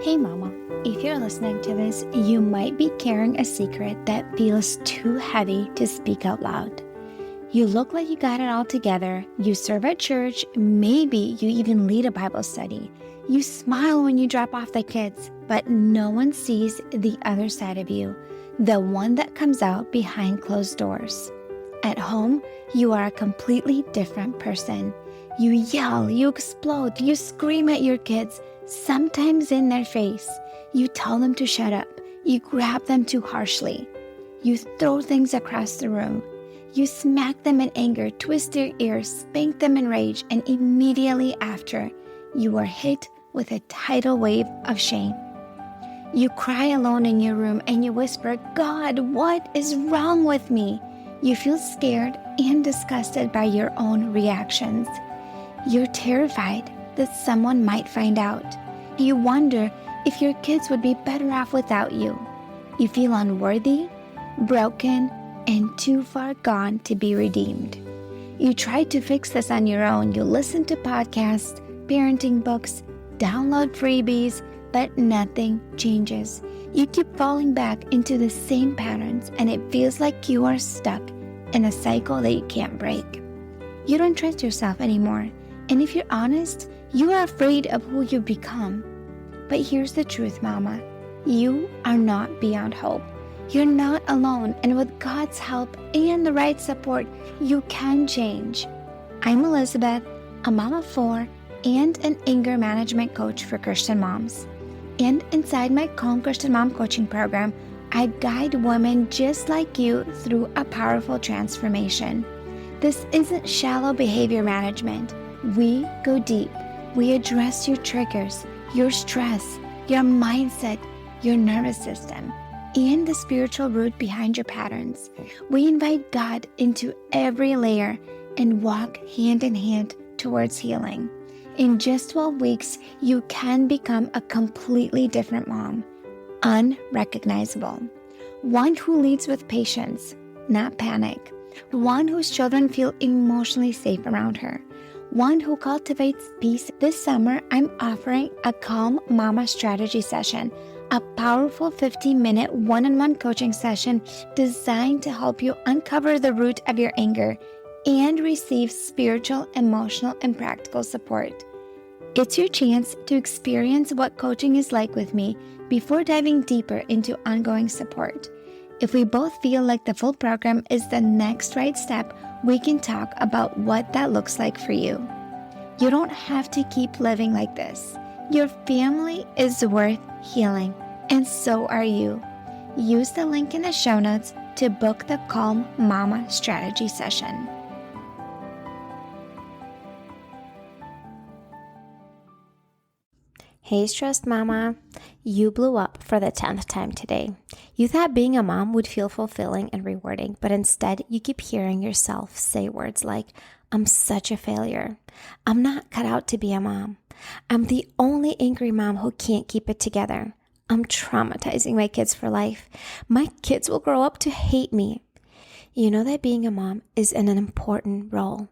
Hey mama, if you're listening to this, you might be carrying a secret that feels too heavy to speak out loud. You look like you got it all together, you serve at church, maybe you even lead a Bible study. You smile when you drop off the kids, but no one sees the other side of you, the one that comes out behind closed doors. At home, you are a completely different person. You yell, you explode, you scream at your kids, sometimes in their face. You tell them to shut up. You grab them too harshly. You throw things across the room. You smack them in anger, twist their ears, spank them in rage, and immediately after, you are hit with a tidal wave of shame. You cry alone in your room and you whisper, "God, what is wrong with me?" You feel scared and disgusted by your own reactions. You're terrified that someone might find out. You wonder if your kids would be better off without you. You feel unworthy, broken, and too far gone to be redeemed. You try to fix this on your own. You listen to podcasts, parenting books, download freebies, but nothing changes. You keep falling back into the same patterns, and it feels like you are stuck in a cycle that you can't break. You don't trust yourself anymore, and if you're honest, you are afraid of who you become. But here's the truth, Mama. You are not beyond hope. You're not alone, and with God's help and the right support, you can change. I'm Elizabeth, a mom of 4 and an anger management coach for Christian moms. And inside my Calm Christian Mom coaching program, I guide women just like you through a powerful transformation. This isn't shallow behavior management. We go deep. We address your triggers, your stress, your mindset, your nervous system, and the spiritual root behind your patterns. We invite God into every layer and walk hand in hand towards healing. In just 12 weeks, you can become a completely different mom, unrecognizable. One who leads with patience, not panic. One whose children feel emotionally safe around her. One who cultivates peace. This summer, I'm offering a Calm Mama strategy session, a powerful 15-minute one-on-one coaching session designed to help you uncover the root of your anger and receive spiritual, emotional, and practical support. It's your chance to experience what coaching is like with me before diving deeper into ongoing support. If we both feel like the full program is the next right step, we can talk about what that looks like for you. You don't have to keep living like this. Your family is worth healing, and so are you. Use the link in the show notes to book the Calm Mama strategy session. Hey, stressed mama. You blew up for the 10th time today. You thought being a mom would feel fulfilling and rewarding, but instead you keep hearing yourself say words like, "I'm such a failure. I'm not cut out to be a mom. I'm the only angry mom who can't keep it together. I'm traumatizing my kids for life. My kids will grow up to hate me." You know that being a mom is an important role,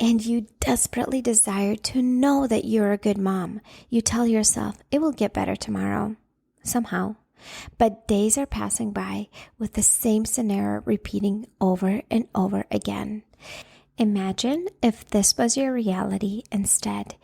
and you desperately desire to know that you're a good mom. You tell yourself it will get better tomorrow, somehow. But days are passing by with the same scenario repeating over and over again. Imagine if this was your reality instead.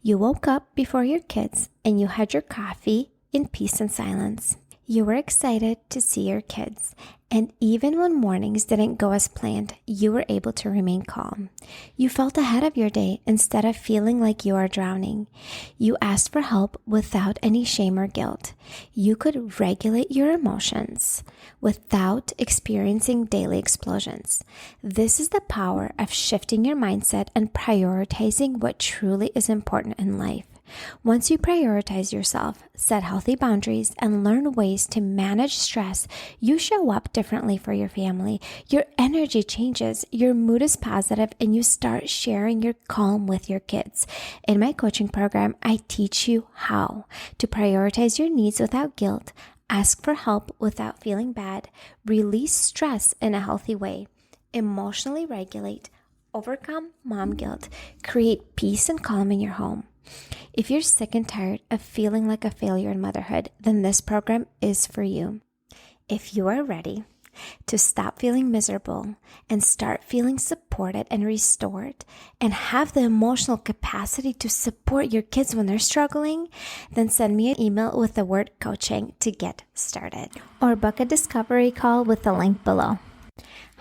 You woke up before your kids and you had your coffee in peace and silence. You were excited to see your kids, and even when mornings didn't go as planned, you were able to remain calm. You felt ahead of your day instead of feeling like you are drowning. You asked for help without any shame or guilt. You could regulate your emotions without experiencing daily explosions. This is the power of shifting your mindset and prioritizing what truly is important in life. Once you prioritize yourself, set healthy boundaries, and learn ways to manage stress, you show up differently for your family. Your energy changes, your mood is positive, and you start sharing your calm with your kids. In my coaching program, I teach you how to prioritize your needs without guilt, ask for help without feeling bad, release stress in a healthy way, emotionally regulate, overcome mom guilt, create peace and calm in your home. If you're sick and tired of feeling like a failure in motherhood, then this program is for you. If you are ready to stop feeling miserable and start feeling supported and restored and have the emotional capacity to support your kids when they're struggling, then send me an email with the word coaching to get started, or book a discovery call with the link below.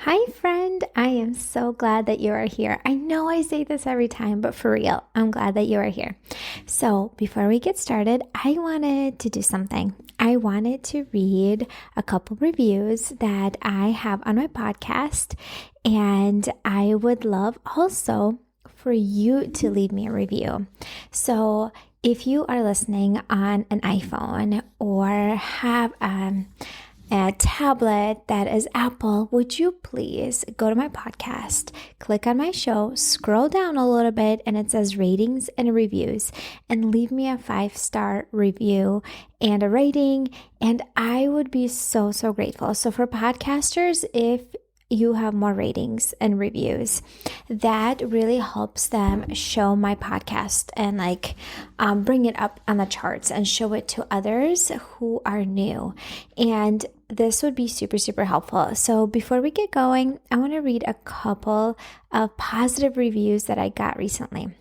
Hi friend, I am so glad that you are here. I know I say this every time, but for real, I'm glad that you are here. So before we get started, I wanted to do something. I wanted to read a couple reviews that I have on my podcast, and I would love also for you to leave me a review. So if you are listening on an iPhone or have a tablet that is Apple, would you please go to my podcast, click on my show, scroll down a little bit, and it says ratings and reviews, and leave me a 5-star review and a rating, and I would be so grateful. So for podcasters, if you have more ratings and reviews, that really helps them show my podcast and bring it up on the charts and show it to others who are new. And this would be super helpful. So before we get going, I want to read a couple of positive reviews that I got recently.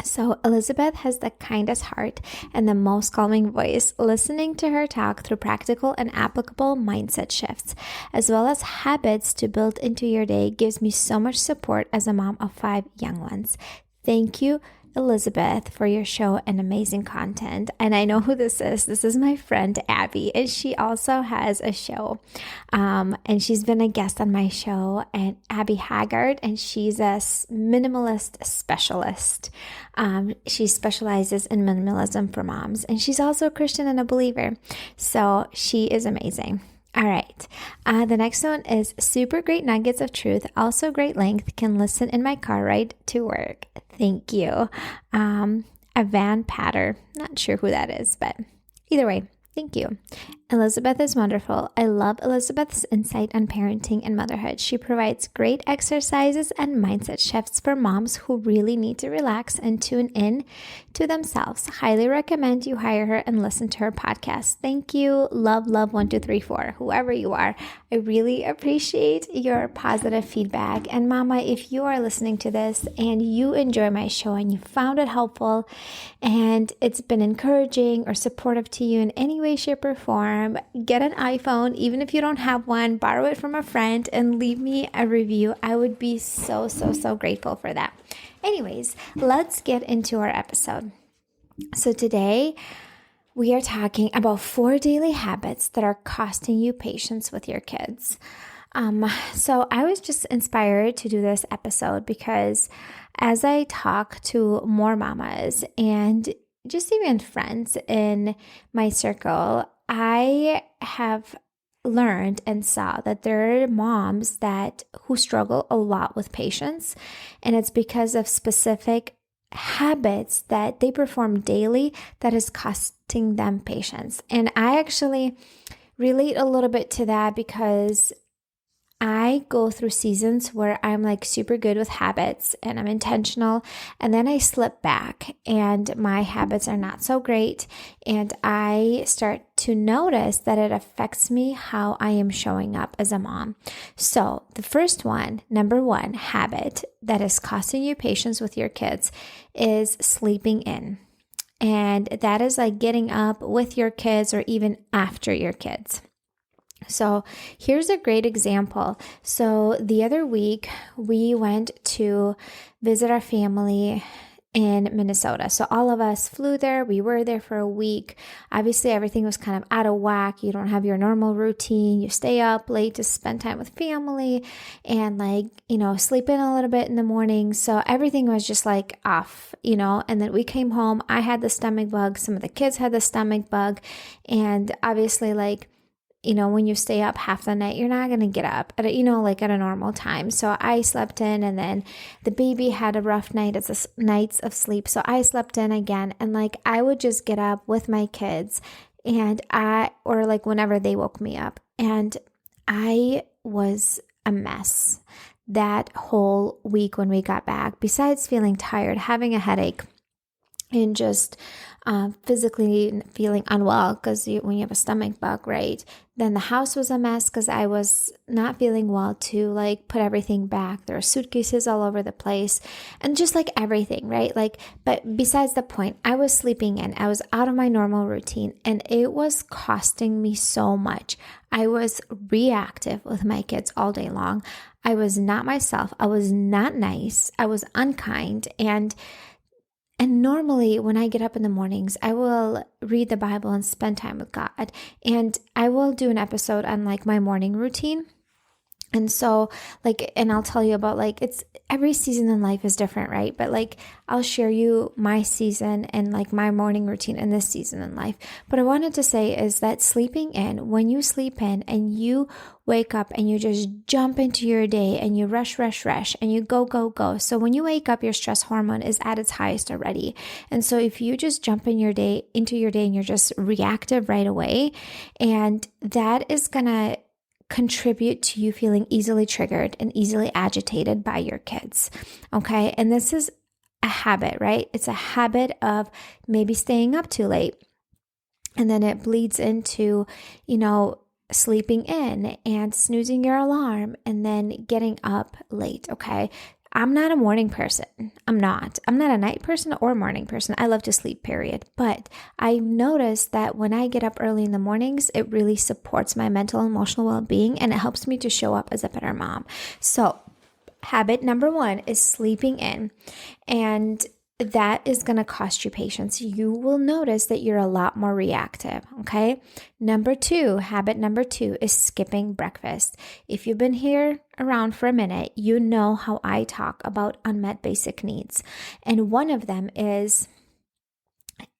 So Elizabeth has the kindest heart and the most calming voice. Listening to her talk through practical and applicable mindset shifts, as well as habits to build into your day, gives me so much support as a mom of 5 young ones. Thank you, Elizabeth, for your show and amazing content. And I know who this is. This is my friend Abby, and she also has a show. And she's been a guest on my show, and Abby Haggard, and she's a minimalist specialist. She specializes in minimalism for moms, and she's also a Christian and a believer. So she is amazing. All right. The next one is super great nuggets of truth, also great length, can listen in my car ride to work. Thank you. A Van Patter. Not sure who that is, but either way, thank you. Elizabeth is wonderful. I love Elizabeth's insight on parenting and motherhood. She provides great exercises and mindset shifts for moms who really need to relax and tune in to themselves. Highly recommend you hire her and listen to her podcast. Thank you. Love 1234. Whoever you are, I really appreciate your positive feedback. And Mama, if you are listening to this and you enjoy my show and you found it helpful and it's been encouraging or supportive to you in any way, shape, or form, get an iPhone, even if you don't have one, borrow it from a friend and leave me a review. I would be so grateful for that. Anyways, let's get into our episode. So today we are talking about 4 daily habits that are costing you patience with your kids. So I was just inspired to do this episode because as I talk to more mamas and just even friends in my circle, I have learned and saw that there are moms who struggle a lot with patience, and it's because of specific habits that they perform daily that is costing them patience. And I actually relate a little bit to that because I go through seasons where I'm super good with habits and I'm intentional, and then I slip back and my habits are not so great, and I start to notice that it affects me how I am showing up as a mom. So the first one, number 1 habit that is costing you patience with your kids is sleeping in. And that is getting up with your kids or even after your kids. So here's a great example. So the other week we went to visit our family in Minnesota. So all of us flew there. We were there for a week. Obviously everything was kind of out of whack. You don't have your normal routine. You stay up late to spend time with family and sleep in a little bit in the morning. So everything was just off, and then we came home. I had the stomach bug. Some of the kids had the stomach bug. And obviously when you stay up half the night, you're not going to get up at a normal time. So I slept in, and then the baby had a rough night. It's nights of sleep. So I slept in again, and I would just get up with my kids whenever they woke me up, and I was a mess that whole week when we got back. Besides feeling tired, having a headache, and just physically feeling unwell because when you have a stomach bug, right? Then the house was a mess because I was not feeling well to like put everything back. There were suitcases all over the place and just like everything, right? Like, but besides the point, I was sleeping in. I was out of my normal routine and it was costing me so much. I was reactive with my kids all day long. I was not myself. I was not nice. I was unkind. And normally when I get up in the mornings, I will read the Bible and spend time with God. And I will do an episode on like my morning routine. And so and I'll tell you about it's every season in life is different, right? But I'll share you my season and like my morning routine in this season in life. But I wanted to say is that sleeping in, when you sleep in and you wake up and you just jump into your day and you rush, and you go, go, go. So when you wake up, your stress hormone is at its highest already. And so if you just jump into your day and you're just reactive right away, and that is going to contribute to you feeling easily triggered and easily agitated by your kids. Okay. And this is a habit, right? It's a habit of maybe staying up too late. And then it bleeds into, sleeping in and snoozing your alarm and then getting up late. Okay. I'm not a morning person. I'm not a night person or morning person. I love to sleep, period. But I noticed that when I get up early in the mornings, it really supports my mental and emotional well-being, and it helps me to show up as a better mom. So habit number 1 is sleeping in, and that is going to cost you patience. You will notice that you're a lot more reactive, okay? Habit number 2 is skipping breakfast. If you've been here around for a minute, you know how I talk about unmet basic needs. And one of them is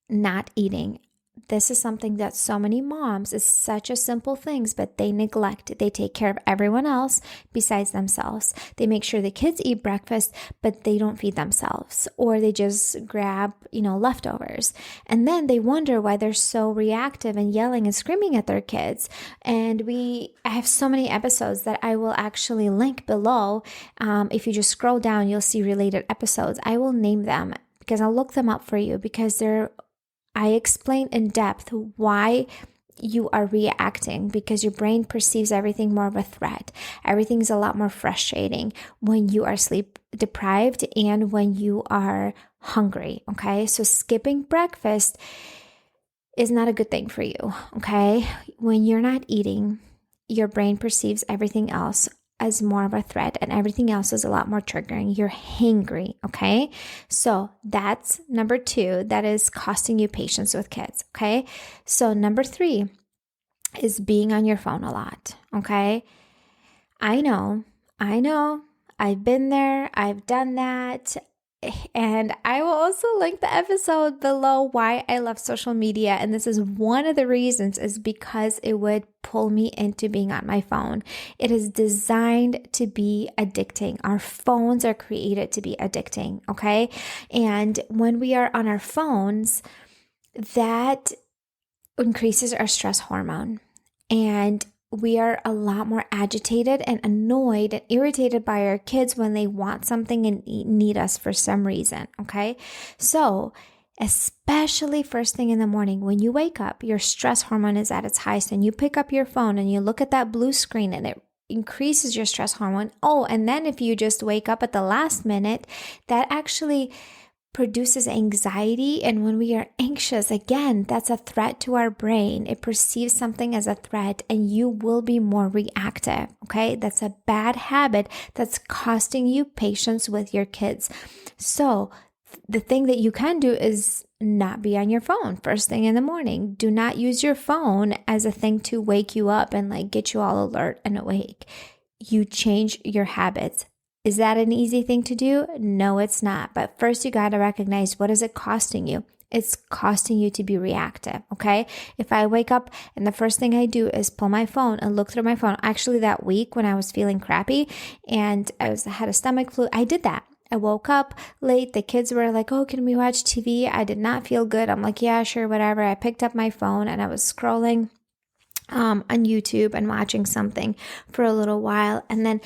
not eating. This is something that so many moms, is such a simple things, but they neglect. They take care of everyone else besides themselves. They make sure the kids eat breakfast, but they don't feed themselves, or they just grab, leftovers. And then they wonder why they're so reactive and yelling and screaming at their kids. And I have so many episodes that I will actually link below. If you just scroll down, you'll see related episodes. I will name them because I'll look them up for you, because I explain in depth why you are reacting, because your brain perceives everything more of a threat. Everything's a lot more frustrating when you are sleep deprived and when you are hungry, okay? So skipping breakfast is not a good thing for you, okay? When you're not eating, your brain perceives everything else as more of a threat, and everything else is a lot more triggering. You're hangry, okay? So that's number 2, that is costing you patience with kids, okay? So number 3 is being on your phone a lot, okay? I know, I've been there, I've done that. And I will also link the episode below why I love social media. And this is one of the reasons, is because it would pull me into being on my phone. It is designed to be addicting. Our phones are created to be addicting, okay? And when we are on our phones, that increases our stress hormone. And we are a lot more agitated and annoyed and irritated by our kids when they want something and need us for some reason, okay? So especially first thing in the morning, when you wake up, your stress hormone is at its highest, and you pick up your phone and you look at that blue screen and it increases your stress hormone. Oh, and then if you just wake up at the last minute, that actually produces anxiety. And when we are anxious, again, that's a threat to our brain. It perceives something as a threat, and you will be more reactive, okay? That's a bad habit that's costing you patience with your kids. So the thing that you can do is not be on your phone first thing in the morning. Do not use your phone as a thing to wake you up and get you all alert and awake. You change your habits. Is that an easy thing to do? No, it's not. But first you got to recognize, what is it costing you? It's costing you to be reactive, okay? If I wake up and the first thing I do is pull my phone and look through my phone. Actually, that week when I was feeling crappy and I had a stomach flu, I did that. I woke up late. The kids were like, oh, can we watch TV? I did not feel good. I'm like, yeah, sure, whatever. I picked up my phone and I was scrolling on YouTube and watching something for a little while. And then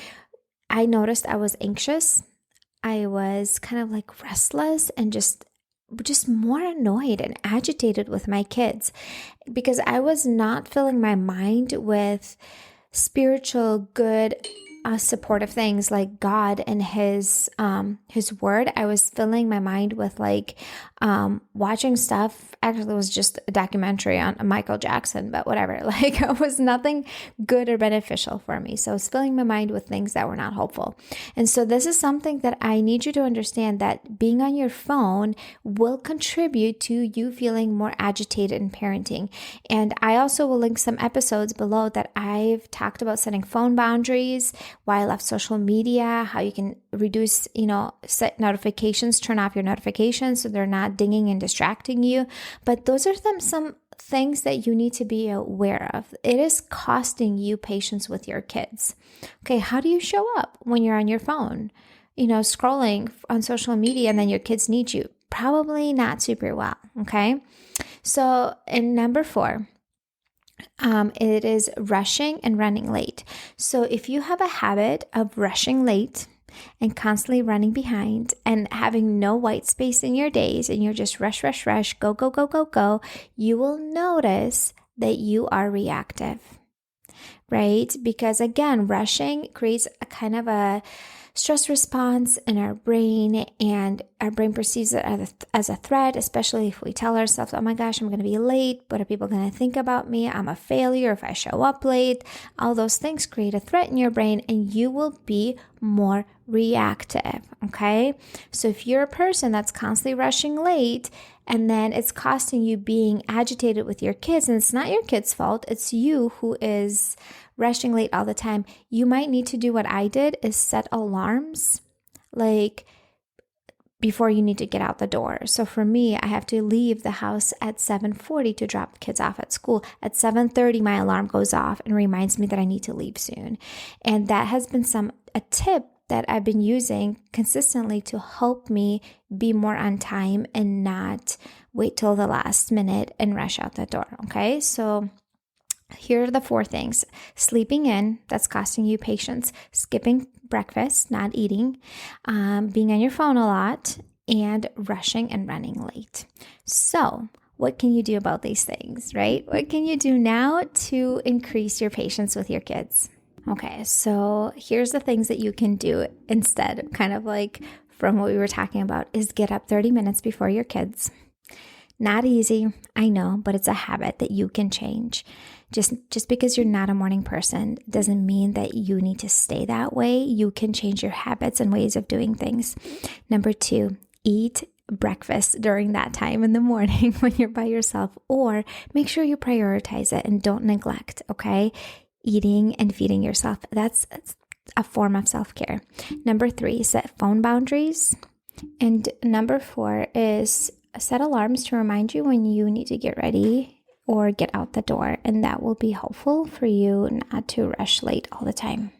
I noticed I was anxious. I was kind of restless and just just more annoyed and agitated with my kids because I was not filling my mind with spiritual, good, supportive things like God and His Word. I was filling my mind with watching stuff. Actually, it was just a documentary on Michael Jackson, but whatever. It was nothing good or beneficial for me. So I was filling my mind with things that were not hopeful. And so this is something that I need you to understand, that being on your phone will contribute to you feeling more agitated in parenting. And I also will link some episodes below that I've talked about setting phone boundaries, why I left social media, how you can reduce, set notifications, turn off your notifications so they're not dinging and distracting you. But those are some things that you need to be aware of. It is costing you patience with your kids. Okay, how do you show up when you're on your phone, scrolling on social media, and then your kids need you? Probably not super well, okay? So, in number 4, it is rushing and running late. So if you have a habit of rushing late and constantly running behind and having no white space in your days, and you're just rush, go, go, go, go, go, you will notice that you are reactive, right? Because again, rushing creates a kind of a stress response in our brain, and our brain perceives it as a threat, especially if we tell ourselves, oh my gosh, I'm going to be late. What are people going to think about me? I'm a failure if I show up late. All those things create a threat in your brain, and you will be more reactive, okay? So if you're a person that's constantly rushing late, and then it's costing you being agitated with your kids, and it's not your kids' fault, it's you who is rushing late all the time, you might need to do what I did, is set alarms before you need to get out the door. So for me, I have to leave the house at 7:40 to drop the kids off at school. At 7:30, my alarm goes off and reminds me that I need to leave soon. And that has been a tip that I've been using consistently to help me be more on time and not wait till the last minute and rush out the door. Okay, so here are the 4 things. Sleeping in, that's costing you patience. Skipping breakfast, not eating. Being on your phone a lot. And rushing and running late. So what can you do about these things, right? What can you do now to increase your patience with your kids? Okay, so here's the things that you can do instead, kind of like from what we were talking about, is get up 30 minutes before your kids. Not easy, I know, but it's a habit that you can change. Just because you're not a morning person doesn't mean that you need to stay that way. You can change your habits and ways of doing things. Number 2, eat breakfast during that time in the morning when you're by yourself, or make sure you prioritize it and don't neglect, okay? Eating and feeding yourself, that's a form of self-care. Number 3, set phone boundaries. And number 4 is set alarms to remind you when you need to get ready or get out the door, and that will be helpful for you not to rush late all the time.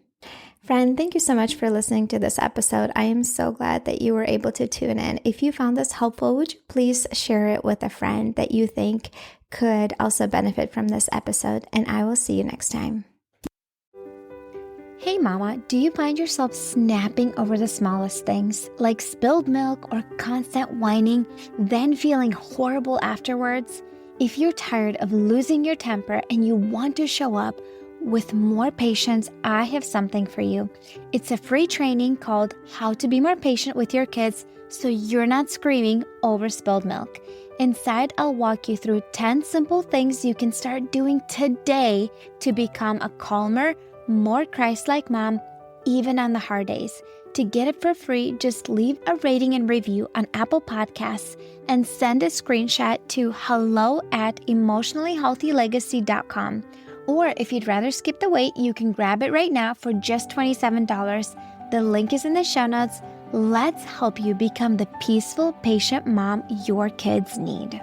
Friend, thank you so much for listening to this episode. I am so glad that you were able to tune in. If you found this helpful, would you please share it with a friend that you think could also benefit from this episode, and I will see you next time. Hey mama, do you find yourself snapping over the smallest things, like spilled milk or constant whining, then feeling horrible afterwards? If you're tired of losing your temper and you want to show up with more patience, I have something for you. It's a free training called How to Be More Patient with Your Kids so you're not screaming over spilled milk. Inside, I'll walk you through 10 simple things you can start doing today to become a calmer, more Christ-like mom, even on the hard days. To get it for free, just leave a rating and review on Apple Podcasts and send a screenshot to hello@emotionallyhealthylegacy.com. Or if you'd rather skip the wait, you can grab it right now for just $27. The link is in the show notes. Let's help you become the peaceful, patient mom your kids need.